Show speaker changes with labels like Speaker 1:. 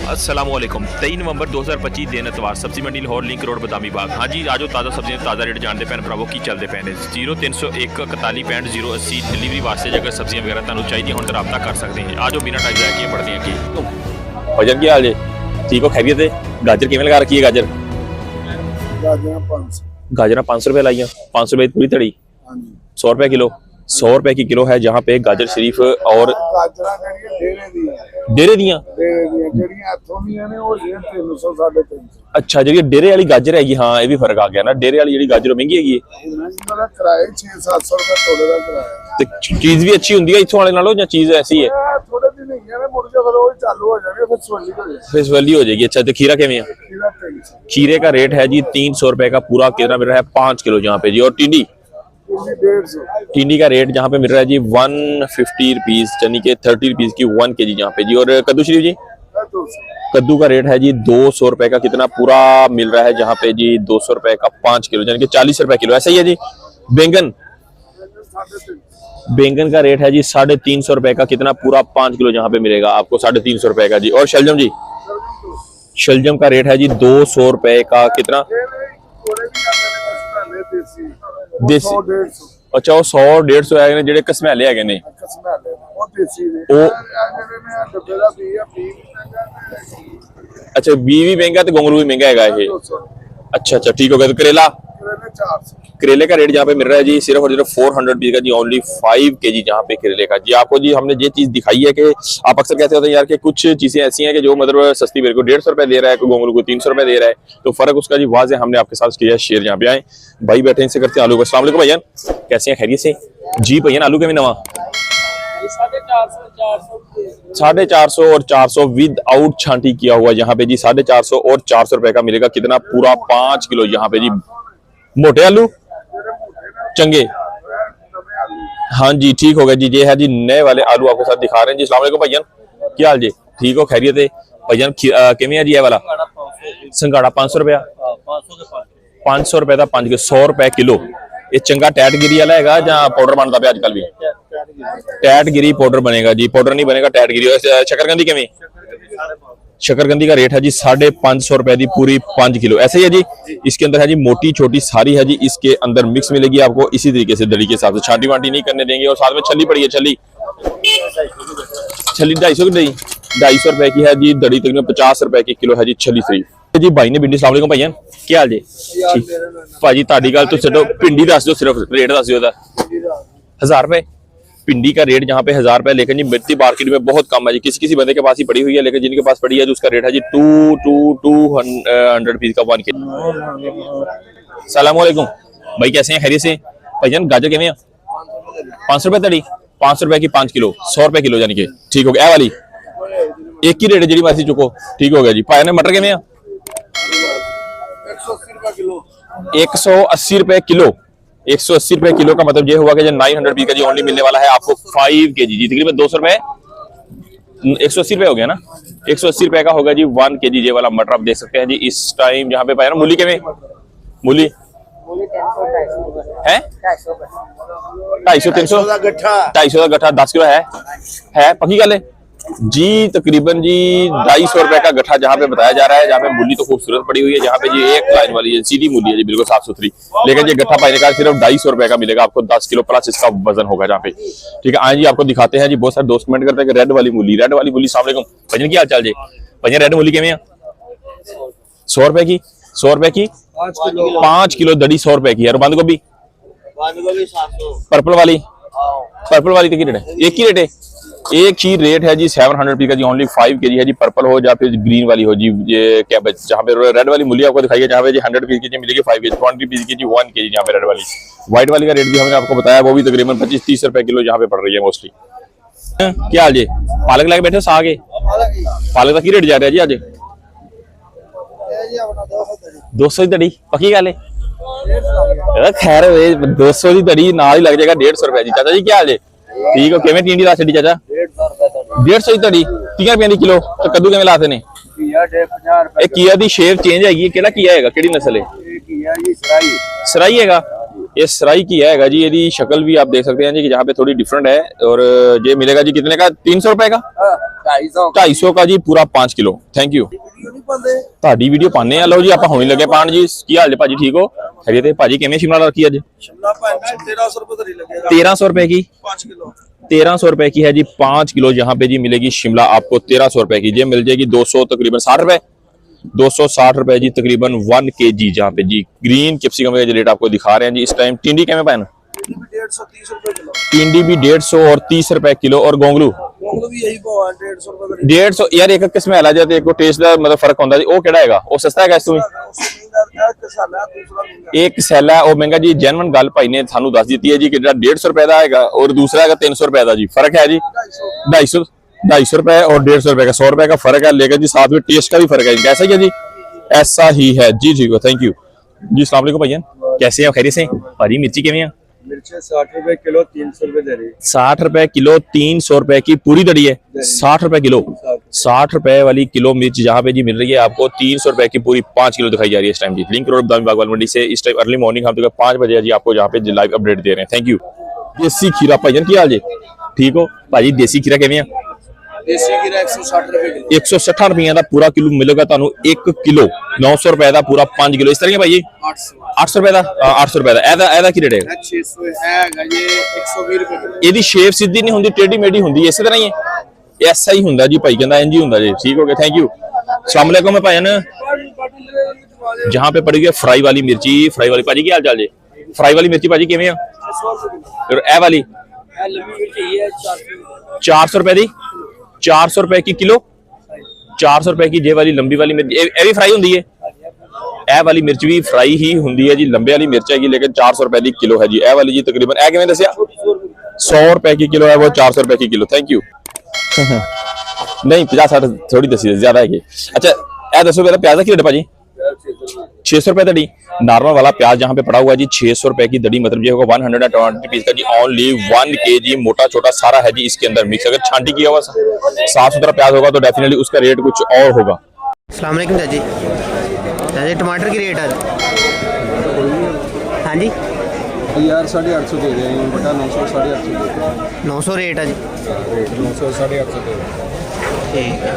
Speaker 1: अस्सलामुअलैकुम। 23 नवंबर 2025 दिन एतवार सब्जी मंडी लाहौर लिंक रोड बदामी बाग। हाँ जी, आज ताज़ा सब्जियां ताज़ा रेट जानते भैन भरावो की चलते पे ने 0301 41 65 080 डिलीवरी वास्ते अगर सब्जियां वगैरह तुहानू चाहिए होण तां रब्ता कर सकते हैं। आज बिना टाइम जाए के पढ़ते हैं कि
Speaker 2: भजन की हाल जी ठीक हो खैरियत है। गाजर किवें लगा रखी है? गाजर गाजर 500 रुपये लाइया। 500 रुपये पूरी तड़ी 100 रुपये किलो। 100 रुपये की किलो है जहाँ पे गाजर शरीफ और डेरे दियां। अच्छा जी, डेरे वाली गाजर है हाँ, ये भी फर्क आ गया ना। डेरे वाली गाजर महंगी है, चीज भी अच्छी होंगी है इत्थों वाले नालों, या चीज ऐसी है फिर वैली हो जाएगी। अच्छा, तो खीरा किवें? खीरे का रेट है जी 300 रुपए का पूरा कितना मिल रहा है 5 किलो जहाँ पे जी। और टिंडी टिंडी का रेट जहाँ पे मिल रहा है जी 150 रुपीज, यानी कि 30 रुपीज की 1 kg जहाँ पे जी। और कद्दू शरीफ जी, कद्दू का रेट है जी 200 रुपए का कितना पूरा मिल रहा है जहाँ पे जी 200 रुपए का 5 किलो, यानी कि 40 रुपए किलो। ऐसा ही है जी। बैंगन बैंगन का रेट है जी 350 रुपए का कितना पूरा 5 किलो जहाँ पे मिलेगा आपको 350 रुपए का जी। और शलजम जी, शलजम का रेट है जी 200 रुपए का कितना देसी। अच्छा, वो 100-150 है जेडे कसमैले है ने। अच्छा, बी भी महंगा तो गोंगलू भी महंगा है ये। अच्छा अच्छा, ठीक हो गया। तो करेला करेले का रेट जहाँ पे मिल रहा है जी सिर्फ और सिर्फ 400 रुपीज का जी, ओनली 5 kg जहाँ पे करेले का जी। आपको जी हमने ये चीज दिखाई है कि आप अक्सर कहते होते हैं यार कि कुछ चीजें ऐसी हैं कि जो मतलब सस्ती मेरे को 150 रुपए दे रहा है, कोई गोंगलू को 300 रुपए दे रहा है, तो फर्क उसका जी वाज़ेह हमने आपके साथ किया शेयर। यहाँ पे आए भाई बैठे इनसे करते हैं आलू का। अस्सलाम वालेकुम भैया, कैसे हैं? खैरियत से जी भैया। आलू के भी नवा 450 और 400 विद आउट छांटी किया हुआ यहाँ पे जी 450 और 400 रुपए का मिलेगा कितना पूरा 5 किलो यहाँ पे जी। मोटे आलू चंगे, हाँ जी ठीक हो गया जी। ये है जी नए वाले आलू आपके साथ दिखा रहे हैं जी। अस्सलाम वालेकुम भैया, क्या हाल जी? ठीक हो खैरियत है भैया? किवें है जी ये वाला संघाड़ा 500 रुपया 500 रुपए का 5 किलो 100 रुपए किलो। ये चंगा टैटगिरी वाला है या पाउडर बनता पे आजकल भी? टैटगिरी पाउडर बनेगा जी, पाउडर नहीं बनेगा टैटगिरी। शकरकंदी किवें? शकरकंदी का रेट है जी 550 रुपए की पूरी 5 किलो। ऐसे ही है जी। इसके अंदर है जी मोटी छोटी सारी है जी, इसके अंदर मिक्स मिलेगी आपको इसी तरीके से दड़ी के हिसाब से, छांटी वांटी नहीं करने देंगे। और साथ में छली पड़ी है, छली 250 की दही 250 रुपए की है जी। दड़ी तकरीबन 50 रुपए की किलो है जी छली फ्री जी। भाई ने भिंडी, अस्सलाम वालेकुम भैया, क्या हाल जी? भाजी ताड़ी गल तो छो, भिंडी दस दो, सिर्फ रेट दस दो। 1000 रुपए भिंडी का रेट जहाँ पे 1000 रुपए, लेकिन जी मिर्ची मार्केट में बहुत कम है जी। किसी किसी बंदे के पास ही पड़ी हुई है, लेकिन जिनके पास पड़ी है तो उसका रेट है जी 200 रुपीज का 1 kg। सलाम वालेकुम भाई, कैसे हैं? खैरियत से भैया। गाजर किवें? 500 रुपए तड़ी 500 रुपए की 5 किलो 100 रुपए किलो, यानी कि ठीक हो गया। ए वाली एक ही रेट है जी मर्जी चुको, ठीक हो गया जी। भाई ने मटर किवें? 180 रुपए किलो 180 रुपए किलो का मतलब ये हुआ कि 900 रुपीज का जी ओनली मिलने वाला है आपको 5 kg जी। तकरीबन 200 रुपए 180 रुपए हो गया ना, 180 रुपए का होगा जी 1 kg ये वाला मटर। आप देख सकते हैं जी इस टाइम जहाँ पे पाया ना। मूली के में मूली है 250-300 250 का गट्ठा 10 किलो है पक्की गल है जी। तकरीबन जी 250 रुपए का गट्ठा जहाँ पे बताया जा रहा है, जहाँ पे मूली तो खूबसूरत पड़ी हुई है, जहाँ पे जी एक लाइन वाली है सीधी मूली है जी, बिल्कुल साफ सुथरी। लेकिन ये गट्ठा पाने का सिर्फ 250 रुपए का मिलेगा आपको, 10 किलो प्लस इसका वजन होगा जहाँ पे। ठीक है, आए जी आपको दिखाते हैं जी। बहुत सारे दोस्त कमेंट करते हैं कि रेड वाली मूली अस्सलाम वालेकुम भजन, की हाल चाल जी भजन? रेड मूली किवें? 100 रुपए की 5 किलो दड़ी 100 रुपए की है। और बंद गोभी पर्पल वाली तो की रेट है? एक ही रेट है, एक ही रेट है जी 700 रुपीज का जी, ओनली 5 kg है जी। पर्पल हो या फिर ग्रीन वाली हो जी, ये कैबेज। जहाँ पे रेड वाली मूली आपको दिखाई है जहाँ पे जी 100 रुपीज की मिलेगी 5 kg, 20 रुपीज की जी 1 kg जहाँ पे रेड वाली। व्हाइट वाली का रेट भी हमने आपको बताया, वो भी तकरीबन 25-30 रुपए किलो जहाँ पे पड़ रही है मोस्टली। क्या हाल जी? पालक लगे बैठे साग है? पालक का की रेट जा रहा है जी आज? 200 की दड़ी पक्की गल है? खैर 200 की दड़ी नाल ही लग जाएगा 150 रुपए जी। चाचा जी क्या हाल है? ठीक हो किवें? टिंडी ला छड़ी चाचा 150 की दड़ी 30 रुपए की किलो। तो कद्दू किवें लाते ने? किया दी शेप चेंज हैगी, केड़ा किया हैगा, केड़ी नस्ल है? सराई हैगा, ये सराई की है जी। ये शक्ल भी आप देख सकते हैं जी कि जहाँ पे थोड़ी डिफरेंट है। और ये मिलेगा जी कितने का? 300 रुपए का। 250 का जी पूरा 5 किलो। Thank you. ਤੁਹਾਡੀ ਵੀਡੀਓ ਪਾਣੇ ਆ। ਲਓ ਜੀ ਆਪਾਂ ਹੁਣੇ ਲੱਗੇ ਪਾਣ ਜੀ। ਕੀ ਹਾਲ ਜੀ ਭਾਜੀ, ਠੀਕ ਹੋ? ਖੈਰੀਅਤ ਹੈ ਭਾਜੀ। ਕਿਵੇਂ शिमला लौकी ਅੱਜ?
Speaker 3: शिमला 1300 रुपए तरी लगेगा
Speaker 2: 1300 रुपए की
Speaker 3: 5 किलो
Speaker 2: 1300 रुपए की है जी 5 किलो। यहाँ पे जी मिलेगी शिमला आपको 1300 रुपए की। ये मिल जाएगी 200 तकरीबन 60 रुपए 260 रुपए जी तकरीबन 1 kg। जहाँ पे जी ग्रीन कैप्सिकम का जो रेट आपको दिखा रहे हैं जी इस टाइम। टिंडी कैसे पैन?
Speaker 3: 130 रुपए किलो।
Speaker 2: टिंडी भी 150 और 30 रुपए किलो। और गोंगलू
Speaker 3: गोंगलू भी यही भाव है 150 रुपए तरी
Speaker 2: 150 यार। एक किस्म आ जाए एक टेस्ट का मतलब फर्क होता है। वो केड़ा हैगा? वो सस्ता है इसमें? एक सैला है वो महंगा जी। जेनवन गल भाई ने सानू दस दी है जी कि 150 रुपए का है और दूसरा है 300 रुपए का जी। फर्क है जी 250 रुपए और 150 रुपए का 100 रुपए का फर्क है। लेकिन जी साथ में टेस्ट का भी फर्क है। कैसा ही है जी? ऐसा ही है जी। ठीक है, थैंक यू जी। अस्सलाम वालेकुम भैया, कैसे हैं? खैरियत से भाजी? मिर्ची किवें हैं?
Speaker 3: मिर्ची 60 रुपए किलो 300 रुपए दे रही
Speaker 2: 60 रुपए किलो 300 रुपए की पूरी दड़ी है। 60 रुपए किलो 60 रुपए वाली किलो मिर्च यहाँ पे जी मिल रही है आपको 300 रुपए की पूरी 5 किलो दिखाई जा रही है इस टाइम जी। लिंक रोड बादामी बागवाल मंडी से इस टाइम अर्ली मॉर्निंग हम तक 5 बजे जी आपको यहाँ पे लाइव अपडेट दे रहे हैं। Thank you. देसी खीरा भाईजान की हाल जी? ठीक हो भाजी? देसी खीरा किवें?
Speaker 3: देसी खीरा 160 रुपए किलो
Speaker 2: 160 रुपए का पूरा किलो मिलेगा ਤੁਹਾਨੂੰ 1 किलो 900 रुपए का पूरा 5 किलो इस तरह के भाई। 800 रुपए का 800 रुपए का ਇਹਦਾ ਕੀ ਰੇਟ ਹੈ?
Speaker 3: 600 हैगा ये 120 रुपए किलो।
Speaker 2: ਇਹਦੀ ਸ਼ੇਪ ਸਿੱਧੀ ਨਹੀਂ ਹੁੰਦੀ, ਟੇਢੀ ਮੇਢੀ ਹੁੰਦੀ ਹੈ। ਇਸੇ ਤਰ੍ਹਾਂ ਹੀ ਹੈ। ਐਸਾ ਹੀ ਹੁੰਦਾ ਜੀ ਭਾਈ ਕਹਿੰਦਾ ਇੰਜ ਹੀ ਹੁੰਦਾ ਜੀ। ठीक हो गया, थैंक यू। अस्सलाम वालेकुम भाईजान। जहाँ पे पड़ी हुई है फ्राई वाली मिर्ची, फ्राई वाली भाजी की हाल चाल जी? फ्राई वाली मिर्ची भाजी किवें आ? फिर ए वाली 400 रुपए दी 400 रुपए की किलो 400 रुपए की। जे वाली लंबी वाली मिर्च ये भी फ्राई होंगी है। ए वाली मिर्च भी फ्राई ही होंगी है जी। लंबे वाली मिर्च है लेकिन 400 रुपए की किलो है जी। ए वाली जी तकरीबन ए किवें दस्सिया 100 रुपए की किलो है वो 400 रुपए की किलो। Thank you. नहीं 50-60 थोड़ी दसी ज्यादा है। अच्छा ए दसो मेरा प्याज का की रेट भाजी? 600 रुपए दड़ी। नॉर्मल वाला प्याज यहाँ पे पड़ा हुआ है जी 600 रुपए की दड़ी। मतलब ये होगा 120 पीस का जी। ओनली 1 kg मोटा छोटा सारा है जी इसके अंदर मिक्स। अगर छांटी किया हुआ साफ सुथरा प्याज होगा तो डेफिनेटली उसका रेट कुछ और होगा।
Speaker 4: अस्सलाम वालेकुम चाची। चाची टमाटर की रेट आज? हाँ जी
Speaker 3: यार 850 दे रहे हैं बेटा 900 850
Speaker 4: 900 रेट है जी।
Speaker 3: 900 850 दे रहे हैं।
Speaker 4: ठीक है।